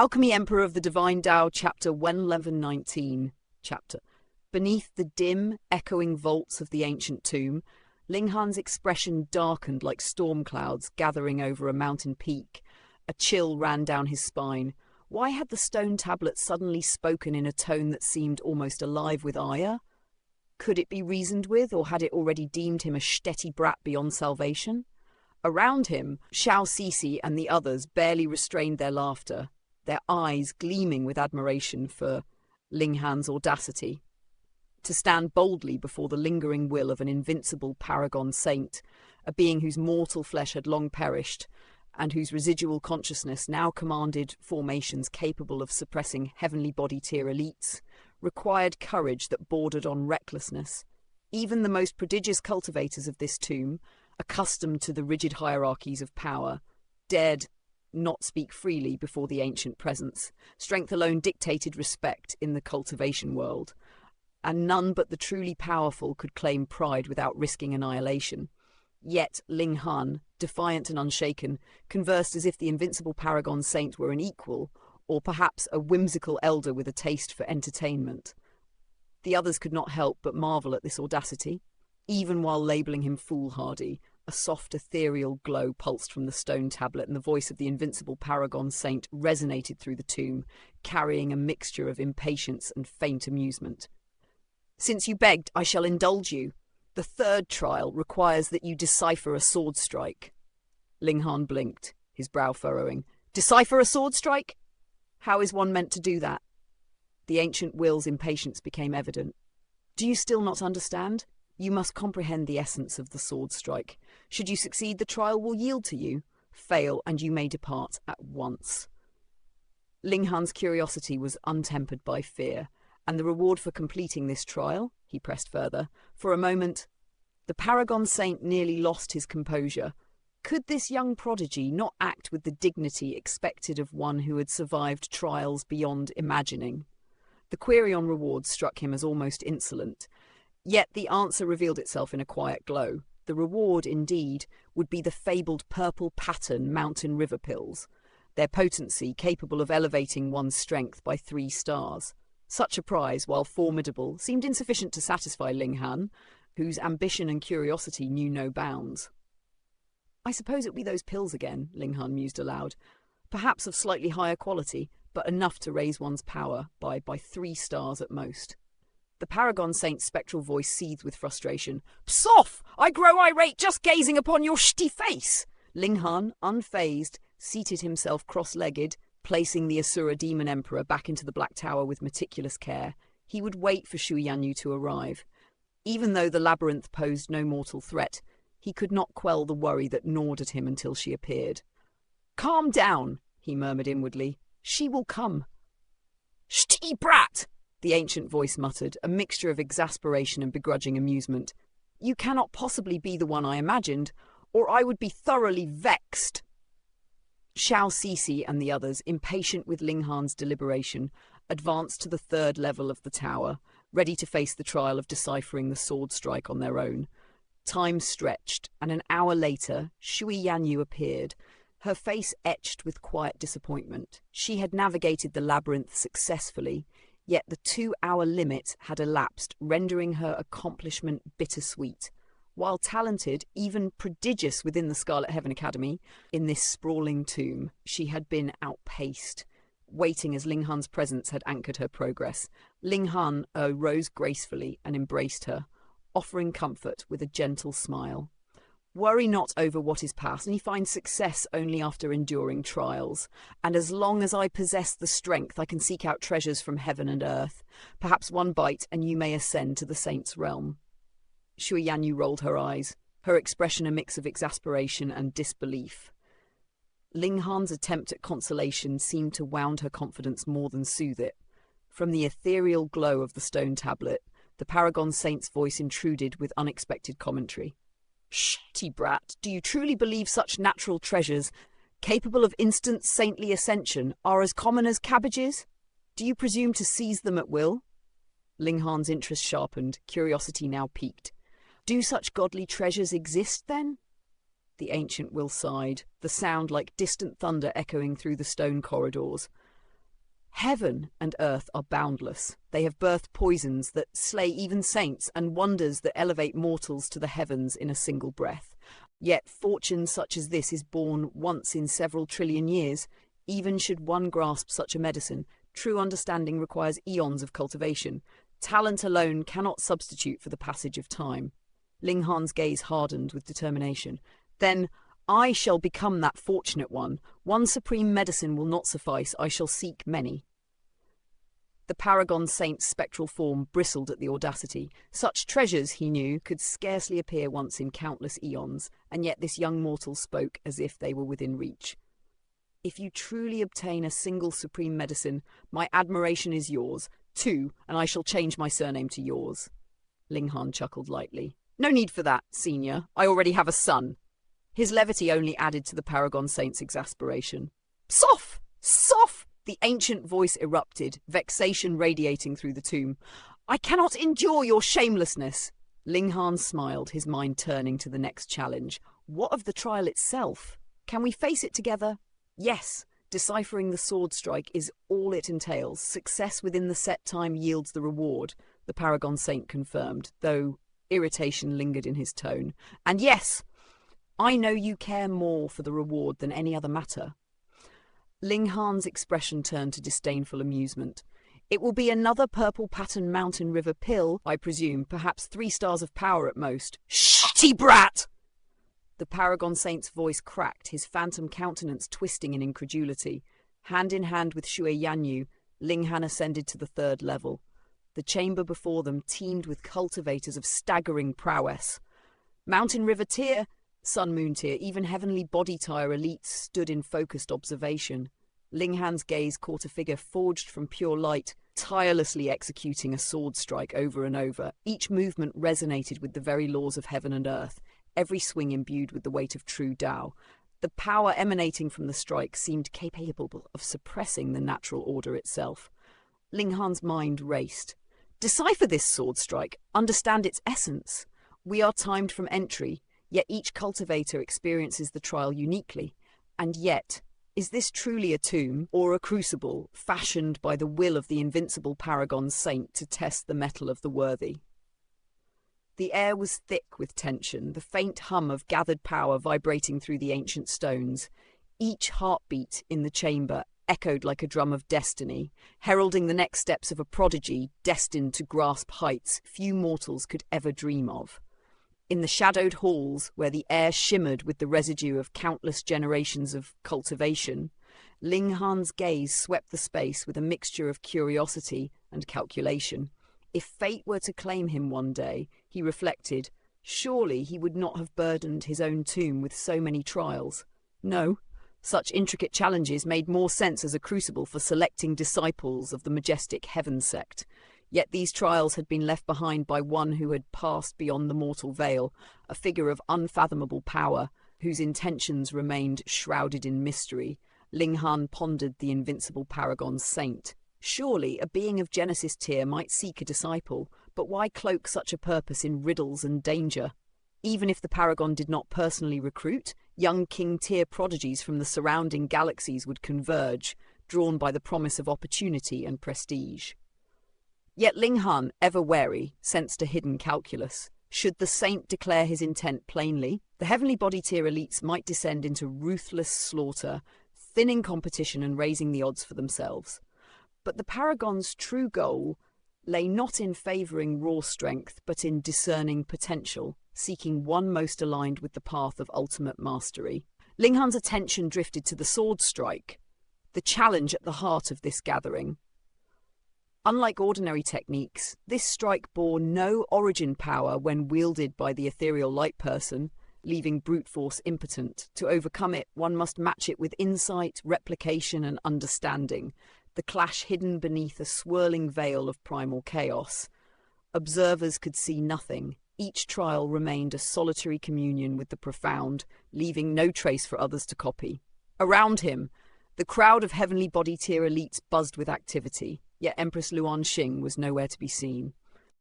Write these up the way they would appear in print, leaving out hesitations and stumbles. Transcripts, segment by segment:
Alchemy Emperor of the Divine Dao, Chapter 11119. Chapter. Beneath the dim, echoing vaults of the ancient tomb, Linghan's expression darkened like storm clouds gathering over a mountain peak. A chill ran down his spine. Why had the stone tablet suddenly spoken in a tone that seemed almost alive with ire? Could it be reasoned with, or had it already deemed him a shtetty brat beyond salvation? Around him, Xiao Sisi and the others barely restrained their laughter, their eyes gleaming with admiration for Linghan's audacity. To stand boldly before the lingering will of an invincible paragon saint, a being whose mortal flesh had long perished, and whose residual consciousness now commanded formations capable of suppressing heavenly body tier elites, required courage that bordered on recklessness. Even the most prodigious cultivators of this tomb, accustomed to the rigid hierarchies of power, dared not speak freely before the ancient presence. Strength alone dictated respect in the cultivation world, and none but the truly powerful could claim pride without risking annihilation. Yet Linghan, defiant and unshaken, conversed as if the invincible paragon saint were an equal, or perhaps a whimsical elder with a taste for entertainment. The others could not help but marvel at this audacity. Even while labelling him foolhardy, a soft ethereal glow pulsed from the stone tablet, and the voice of the invincible paragon saint resonated through the tomb, carrying a mixture of impatience and faint amusement. "Since you begged, I shall indulge you. The third trial requires that you decipher a sword strike." Linghan blinked, his brow furrowing. "Decipher a sword strike? How is one meant to do that?" The ancient will's impatience became evident. "Do you still not understand? You must comprehend the essence of the sword strike. Should you succeed, the trial will yield to you. Fail, and you may depart at once." Linghan's curiosity was untempered by fear. "And the reward for completing this trial?" he pressed further. For a moment, the paragon saint nearly lost his composure. Could this young prodigy not act with the dignity expected of one who had survived trials beyond imagining? The query on rewards struck him as almost insolent. Yet the answer revealed itself in a quiet glow. The reward, indeed, would be the fabled purple pattern mountain river pills, their potency capable of elevating one's strength by 3 stars. Such a prize, while formidable, seemed insufficient to satisfy Linghan, whose ambition and curiosity knew no bounds. "I suppose it'll be those pills again," Linghan mused aloud. "Perhaps of slightly higher quality, but enough to raise one's power by 3 stars at most." The paragon saint's spectral voice seethed with frustration. "Psoff! I grow irate just gazing upon your shitty face!" Linghan, unfazed, seated himself cross-legged, placing the Asura demon emperor back into the Black Tower with meticulous care. He would wait for Shu Yanyu to arrive. Even though the labyrinth posed no mortal threat, he could not quell the worry that gnawed at him until she appeared. "Calm down," he murmured inwardly. "She will come." "Shitty brat!" the ancient voice muttered, a mixture of exasperation and begrudging amusement. "You cannot possibly be the one I imagined, or I would be thoroughly vexed." Xiao Sisi and the others, impatient with Linghan's deliberation, advanced to the 3rd level of the tower, ready to face the trial of deciphering the sword strike on their own. Time stretched, and an hour later, Shui Yanyu appeared, her face etched with quiet disappointment. She had navigated the labyrinth successfully, yet the 2-hour limit had elapsed, rendering her accomplishment bittersweet. While talented, even prodigious within the Scarlet Heaven Academy, in this sprawling tomb, she had been outpaced. Waiting as Linghan's presence had anchored her progress, Linghan rose gracefully and embraced her, offering comfort with a gentle smile. "Worry not over what is past, and you find success only after enduring trials. And as long as I possess the strength, I can seek out treasures from heaven and earth. Perhaps one bite, and you may ascend to the saint's realm." Shui Yanyu rolled her eyes, her expression a mix of exasperation and disbelief. Linghan's attempt at consolation seemed to wound her confidence more than soothe it. From the ethereal glow of the stone tablet, the paragon saint's voice intruded with unexpected commentary. "Shitty brat, do you truly believe such natural treasures, capable of instant saintly ascension, are as common as cabbages? Do you presume to seize them at will?" Linghan's interest sharpened, curiosity now piqued. "Do such godly treasures exist, then?" The ancient will sighed, the sound like distant thunder echoing through the stone corridors. Heaven and earth are boundless. They have birthed poisons that slay even saints and wonders that elevate mortals to the heavens in a single breath. Yet fortune such as this is born once in several trillion years. Even should one grasp such a medicine, true understanding requires eons of cultivation. Talent alone cannot substitute for the passage of time. Ling Han's gaze hardened with determination. Then, I shall become that fortunate one. One supreme medicine will not suffice. I shall seek many. The paragon saint's spectral form bristled at the audacity. Such treasures, he knew, could scarcely appear once in countless eons, and yet this young mortal spoke as if they were within reach. If you truly obtain a single supreme medicine, my admiration is yours, too, and I shall change my surname to yours. Ling Han chuckled lightly. No need for that, senior. I already have a son. His levity only added to the paragon saint's exasperation. Sof! Sof! The ancient voice erupted, vexation radiating through the tomb. I cannot endure your shamelessness. Ling Han smiled, his mind turning to the next challenge. What of the trial itself? Can we face it together? Yes. Deciphering the sword strike is all it entails. Success within the set time yields the reward, the paragon saint confirmed, though irritation lingered in his tone. And yes, I know you care more for the reward than any other matter. Ling Han's expression turned to disdainful amusement. It will be another purple pattern mountain river pill, I presume, perhaps 3 stars of power at most. Shitty brat! The paragon saint's voice cracked, his phantom countenance twisting in incredulity. Hand in hand with Shui Yanyu, Ling Han ascended to the 3rd level. The chamber before them teemed with cultivators of staggering prowess. Mountain River Tier, Sun Moon Tier, even Heavenly Body Tier elites stood in focused observation. Ling Han's gaze caught a figure forged from pure light, tirelessly executing a sword strike over and over. Each movement resonated with the very laws of heaven and earth, every swing imbued with the weight of true Dao. The power emanating from the strike seemed capable of suppressing the natural order itself. Ling Han's mind raced. Decipher this sword strike, understand its essence. We are timed from entry, yet each cultivator experiences the trial uniquely. And yet, is this truly a tomb or a crucible fashioned by the will of the invincible paragon saint to test the mettle of the worthy? The air was thick with tension, the faint hum of gathered power vibrating through the ancient stones. Each heartbeat in the chamber echoed like a drum of destiny, heralding the next steps of a prodigy destined to grasp heights few mortals could ever dream of. In the shadowed halls, where the air shimmered with the residue of countless generations of cultivation, Ling Han's gaze swept the space with a mixture of curiosity and calculation. If fate were to claim him one day, he reflected, surely he would not have burdened his own tomb with so many trials. No, such intricate challenges made more sense as a crucible for selecting disciples of the majestic heaven sect. Yet these trials had been left behind by one who had passed beyond the mortal veil, a figure of unfathomable power, whose intentions remained shrouded in mystery. Ling Han pondered the invincible paragon saint. Surely a being of Genesis tier might seek a disciple, but why cloak such a purpose in riddles and danger? Even if the paragon did not personally recruit, young king tier prodigies from the surrounding galaxies would converge, drawn by the promise of opportunity and prestige. Yet Ling Han, ever wary, sensed a hidden calculus. Should the saint declare his intent plainly, the heavenly body tier elites might descend into ruthless slaughter, thinning competition and raising the odds for themselves. But the paragon's true goal lay not in favouring raw strength, but in discerning potential, seeking one most aligned with the path of ultimate mastery. Ling Han's attention drifted to the sword strike, the challenge at the heart of this gathering. Unlike ordinary techniques, this strike bore no origin power when wielded by the ethereal light person, leaving brute force impotent. To overcome it, one must match it with insight, replication, and understanding, the clash hidden beneath a swirling veil of primal chaos. Observers could see nothing. Each trial remained a solitary communion with the profound, leaving no trace for others to copy. Around him, the crowd of heavenly body tier elites buzzed with activity, yet Empress Luan Xing was nowhere to be seen.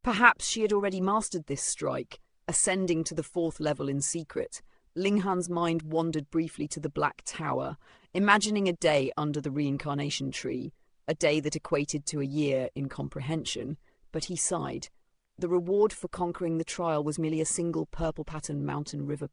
Perhaps she had already mastered this strike, ascending to the 4th level in secret. Ling Han's mind wandered briefly to the Black Tower, imagining a day under the reincarnation tree, a day that equated to a year in comprehension, but he sighed. The reward for conquering the trial was merely a single purple-patterned mountain river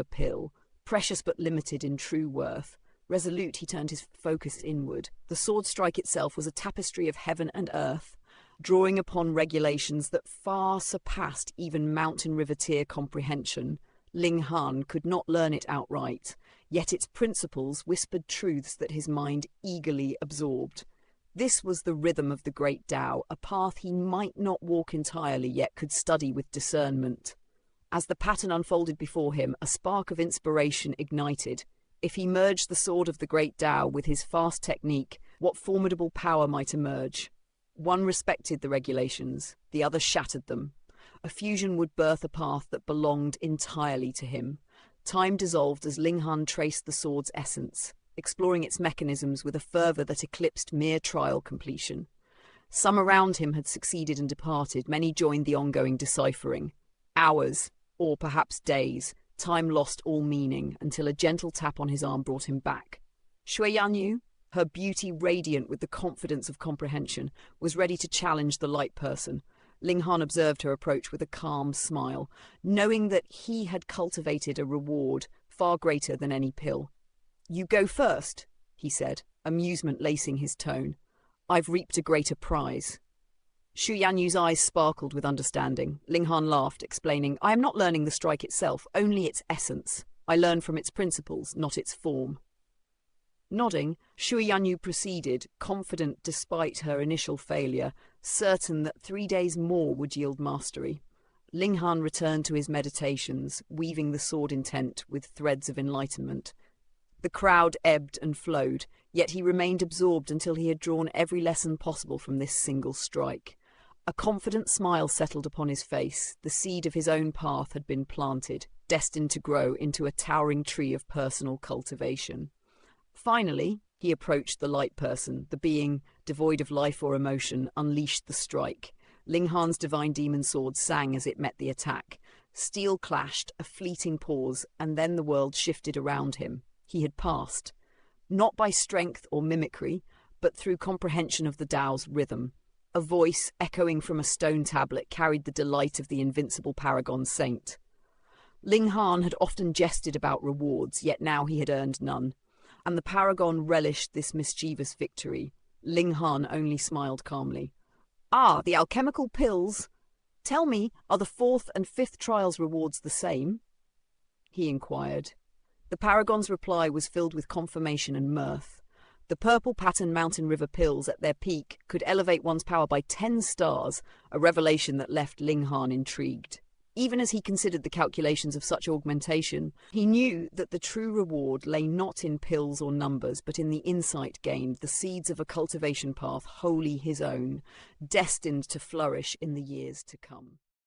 pill, precious but limited in true worth. Resolute, he turned his focus inward. The sword strike itself was a tapestry of heaven and earth, drawing upon regulations that far surpassed even mountain river tier comprehension. Ling Han could not learn it outright, yet its principles whispered truths that his mind eagerly absorbed. This was the rhythm of the great Dao, a path he might not walk entirely, yet could study with discernment. As the pattern unfolded before him, a spark of inspiration ignited. If he merged the sword of the great Dao with his fast technique, what formidable power might emerge? One respected the regulations, the other shattered them. A fusion would birth a path that belonged entirely to him. Time dissolved as Ling Han traced the sword's essence, exploring its mechanisms with a fervour that eclipsed mere trial completion. Some around him had succeeded and departed, many joined the ongoing deciphering. Hours, or perhaps days, time lost all meaning, until a gentle tap on his arm brought him back. Shui Yanyu, her beauty radiant with the confidence of comprehension, was ready to challenge the light person. Ling Han observed her approach with a calm smile, knowing that he had cultivated a reward far greater than any pill. "You go first," he said, amusement lacing his tone. "I've reaped a greater prize." Shu Yanyu's eyes sparkled with understanding. Ling Han laughed, explaining, "I am not learning the strike itself, only its essence. I learn from its principles, not its form." Nodding, Shu Yanyu proceeded, confident despite her initial failure, certain that 3 days more would yield mastery. Ling Han returned to his meditations, weaving the sword intent with threads of enlightenment. The crowd ebbed and flowed, yet he remained absorbed until he had drawn every lesson possible from this single strike. A confident smile settled upon his face. The seed of his own path had been planted, destined to grow into a towering tree of personal cultivation. Finally, he approached the light person. The being, devoid of life or emotion, unleashed the strike. Ling Han's divine demon sword sang as it met the attack. Steel clashed, a fleeting pause, and then the world shifted around him. He had passed, not by strength or mimicry, but through comprehension of the Tao's rhythm. A voice, echoing from a stone tablet, carried the delight of the invincible paragon saint. Ling Han had often jested about rewards, yet now he had earned none, and the paragon relished this mischievous victory. Ling Han only smiled calmly. "Ah, the alchemical pills. Tell me, are the 4th and 5th trials rewards the same?" he inquired. The paragon's reply was filled with confirmation and mirth. The purple-patterned mountain river pills at their peak could elevate one's power by 10 stars, a revelation that left Ling Han intrigued. Even as he considered the calculations of such augmentation, he knew that the true reward lay not in pills or numbers, but in the insight gained, the seeds of a cultivation path wholly his own, destined to flourish in the years to come.